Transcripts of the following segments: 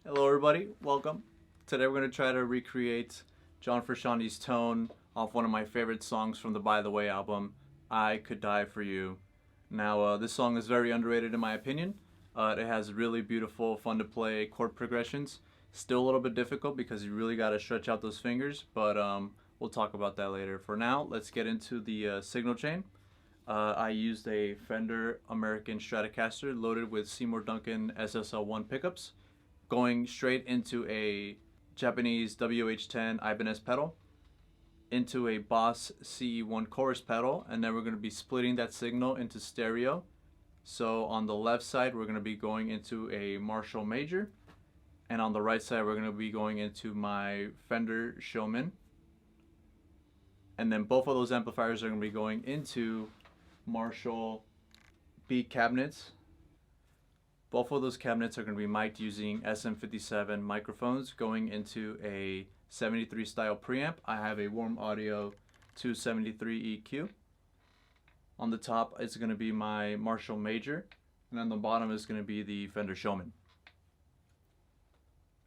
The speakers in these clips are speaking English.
Hello everybody, welcome. Today we're going to try to recreate John Frusciante's tone off one of my favorite songs from the By the Way album, I Could Die For You. Now this song is very underrated in my opinion. It has really beautiful, fun to play chord progressions. Still a little bit difficult because you really got to stretch out those fingers, but we'll talk about that later. For now, let's get into the signal chain. I used a Fender American Stratocaster loaded with Seymour Duncan SSL1 pickups, going straight into a Japanese WH10 Ibanez pedal, into a Boss CE1 chorus pedal, and then we're going to be splitting that signal into stereo. So on the left side we're going to be going into a Marshall Major, and on the right side we're going to be going into my Fender Showman, and then both of those amplifiers are going to be going into Marshall beat cabinets. Both of those cabinets are going to be mic'd using SM57 microphones going into a 73 style preamp. I have a Warm Audio 273 EQ. On the top is going to be my Marshall Major, and on the bottom is going to be the Fender Showman.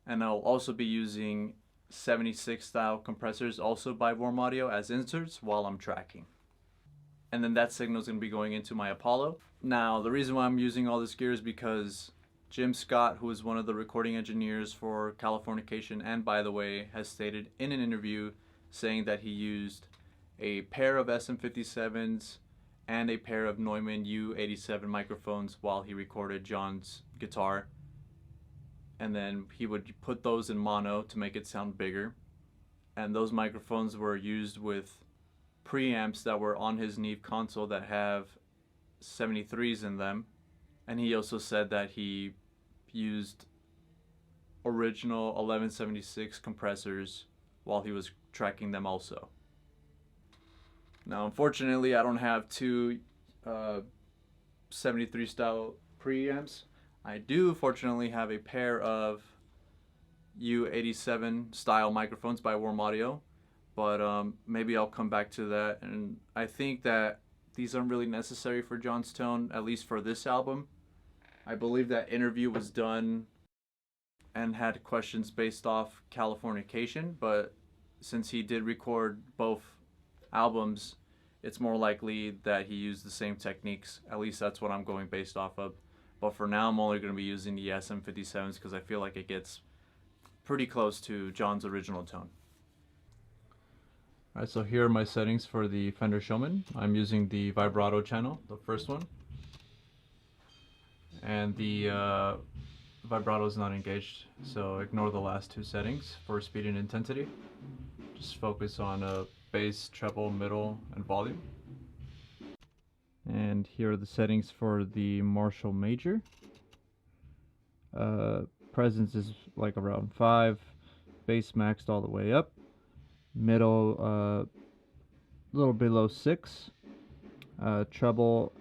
And I'll also be using 76 style compressors also by Warm Audio as inserts while I'm tracking. And then that signal is going to be going into my Apollo. Now, the reason why I'm using all this gear is because Jim Scott, who is one of the recording engineers for Californication and By the Way, has stated in an interview saying that he used a pair of SM57s and a pair of Neumann U87 microphones while he recorded John's guitar. And then he would put those in mono to make it sound bigger. And those microphones were used with preamps that were on his Neve console that have 73s in them. And he also said that he used original 1176 compressors while he was tracking them also. Now unfortunately I don't have two 73 style preamps. I do fortunately have a pair of U87 style microphones by Warm Audio, but maybe I'll come back to that. And I think that these aren't really necessary for John's tone, at least for this album. I believe that interview was done and had questions based off Californication, but since he did record both albums, it's more likely that he used the same techniques. At least that's what I'm going based off of. But for now, I'm only going to be using the SM57s because I feel like it gets pretty close to John's original tone. Alright, so here are my settings for the Fender Showman. I'm using the vibrato channel, the first one. And the vibrato is not engaged, so ignore the last two settings for speed and intensity. Just focus on bass, treble, middle, and volume. And here are the settings for the Marshall Major. Presence is like around 5, bass maxed all the way up, middle a little below 6, treble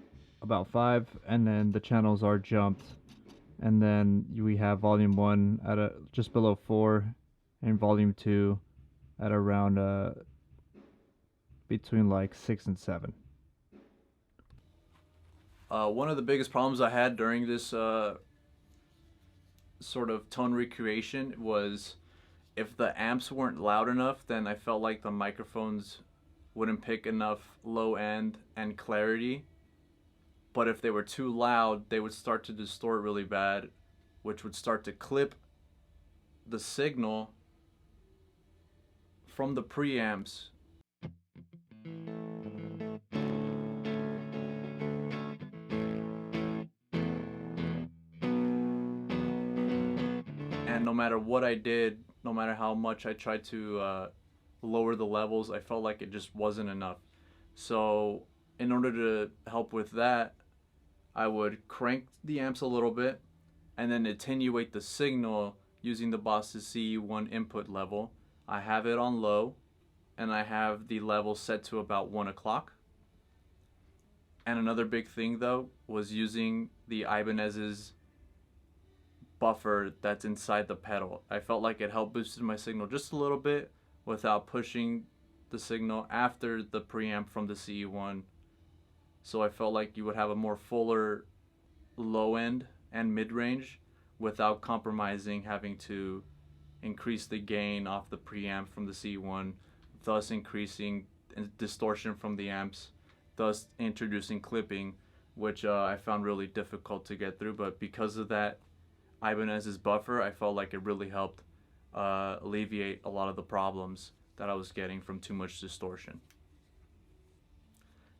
about 5, and then the channels are jumped, and then we have volume 1 at just below 4, and volume 2 at around between like 6 and 7. One of the biggest problems I had during this sort of tone recreation was if the amps weren't loud enough, then I felt like the microphones wouldn't pick enough low end and clarity. But if they were too loud, they would start to distort really bad, which would start to clip the signal from the preamps. And no matter what I did, no matter how much I tried to lower the levels, I felt like it just wasn't enough. So in order to help with that, I would crank the amps a little bit and then attenuate the signal using the Boss's CE1 input level. I have it on low and I have the level set to about 1 o'clock. And another big thing though was using the Ibanez's buffer that's inside the pedal. I felt like it helped boosted my signal just a little bit without pushing the signal after the preamp from the CE1. So I felt like you would have a more fuller low end and mid range without compromising having to increase the gain off the preamp from the C1, thus increasing distortion from the amps, thus introducing clipping, which I found really difficult to get through. But because of that Ibanez's buffer, I felt like it really helped alleviate a lot of the problems that I was getting from too much distortion.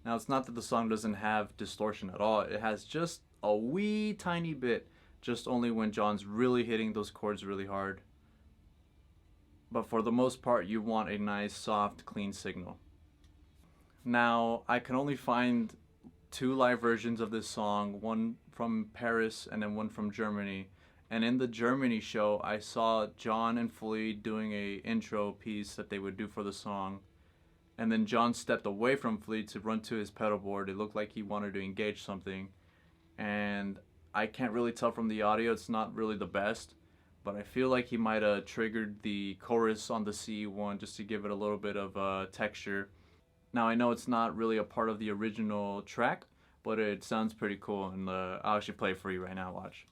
Now, it's not that the song doesn't have distortion at all. It has just a wee tiny bit, just only when John's really hitting those chords really hard. But for the most part, you want a nice, soft, clean signal. Now, I can only find 2 live versions of this song, one from Paris and then one from Germany. And in the Germany show, I saw John and Flea doing a intro piece that they would do for the song. And then John stepped away from Flea to run to his pedal board. It looked like he wanted to engage something. And I can't really tell from the audio, it's not really the best. But I feel like he might have triggered the chorus on the C1 just to give it a little bit of texture. Now, I know it's not really a part of the original track, but it sounds pretty cool. And I'll actually play it for you right now, watch.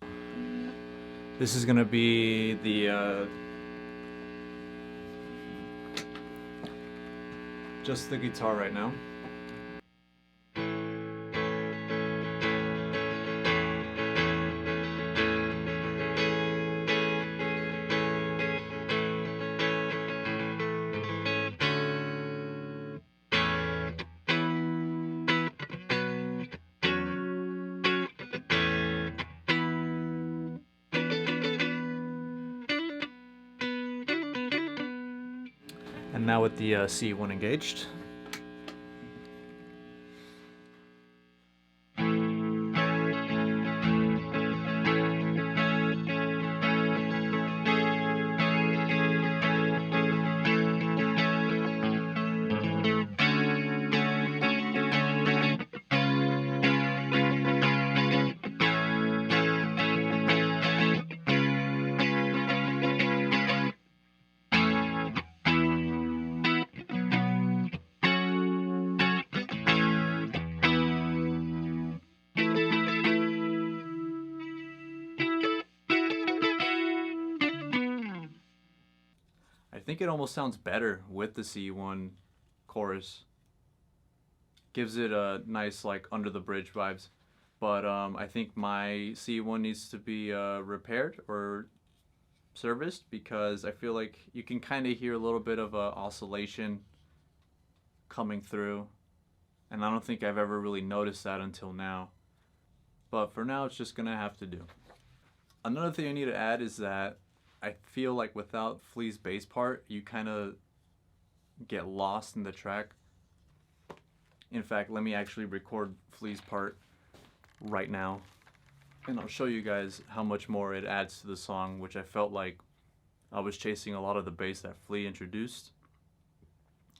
This is going to be the just the guitar right now. And now with the C1 engaged. I think it almost sounds better with the C1 chorus. Gives it a nice like under the bridge vibes. But I think my C1 needs to be repaired or serviced, because I feel like you can kind of hear a little bit of a oscillation coming through. And I don't think I've ever really noticed that until now. But for now, it's just gonna have to do. Another thing I need to add is that I feel like without Flea's bass part, you kind of get lost in the track. In fact, let me actually record Flea's part right now, and I'll show you guys how much more it adds to the song, which I felt like I was chasing a lot of the bass that Flea introduced,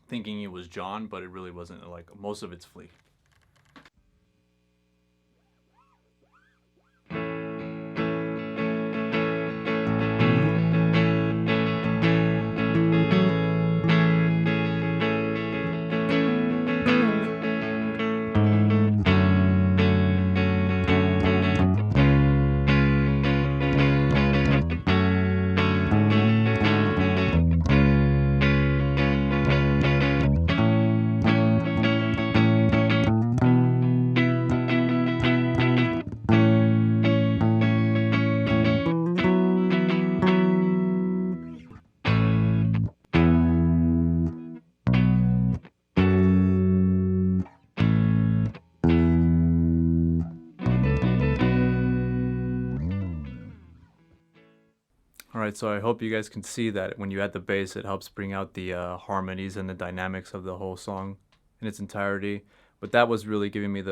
thinking it was John, but it really wasn't. Like, most of it's Flea. Alright, so I hope you guys can see that when you add the bass, it helps bring out the harmonies and the dynamics of the whole song in its entirety. But that was really giving me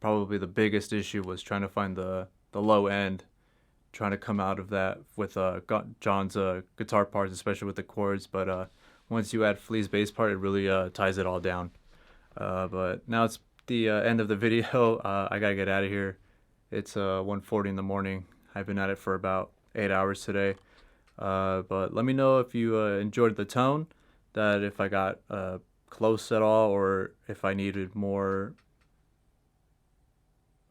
probably the biggest issue, was trying to find the low end, trying to come out of that with John's guitar parts, especially with the chords. But once you add Flea's bass part, it really ties it all down. But now it's the end of the video. I gotta get out of here. It's 1:40 in the morning. I've been at it for about 8 hours today. But let me know if you enjoyed the tone, that if I got close at all, or if I needed more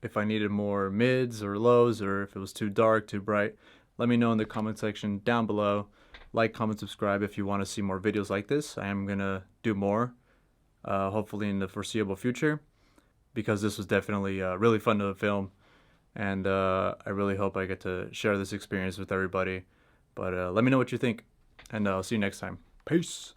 if I needed more mids or lows, or if it was too dark, too bright. Let me know in the comment section down below. Like, comment, subscribe if you want to see more videos like this. I am going to do more, hopefully in the foreseeable future, because this was definitely really fun to film, and I really hope I get to share this experience with everybody. But let me know what you think, and I'll see you next time. Peace!